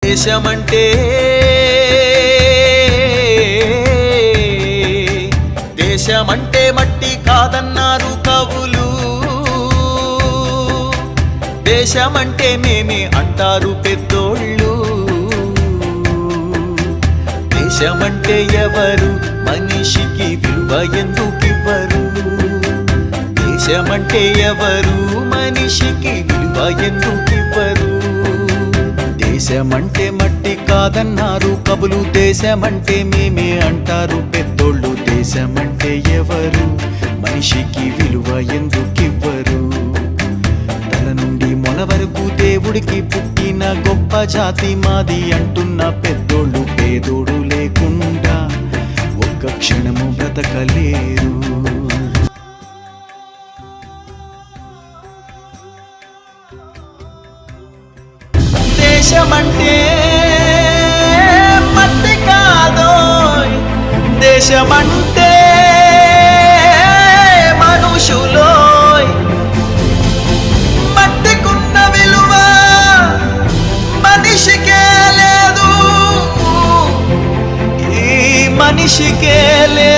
దేశమంటే దేశమంటే మట్టి కాదన్నారు కవులు, దేశమంటే మేమే అంటారు పెద్దోళ్ళు. దేశమంటే ఎవరు మనిషికి విలువ ఎందుకివ్వరు, దేశమంటే ఎవరు మనిషికి విలువ ఎందుకివ్వరు. దేశమంటే మట్టి కాదన్నారు కవులు, దేశమంటే మేమే అంటారు పెద్దోళ్ళు. దేశమంటే ఎవరు మనిషికి విలువ ఎందుకివ్వరు. తల నుండి మొల వరకు దేవుడికి పుట్టిన గొప్ప జాతి మాది అంటున్న పెద్దోళ్ళు పేదోడు లేకుండా ఒక్క క్షణము బ్రతకలేరు. దేశమంటే మట్టి కాదోయ్, దేశమంటే మనుషులోయ్. మట్టికున్న విలువ మనిషికే లేదు, ఈ మనిషికే లేదు.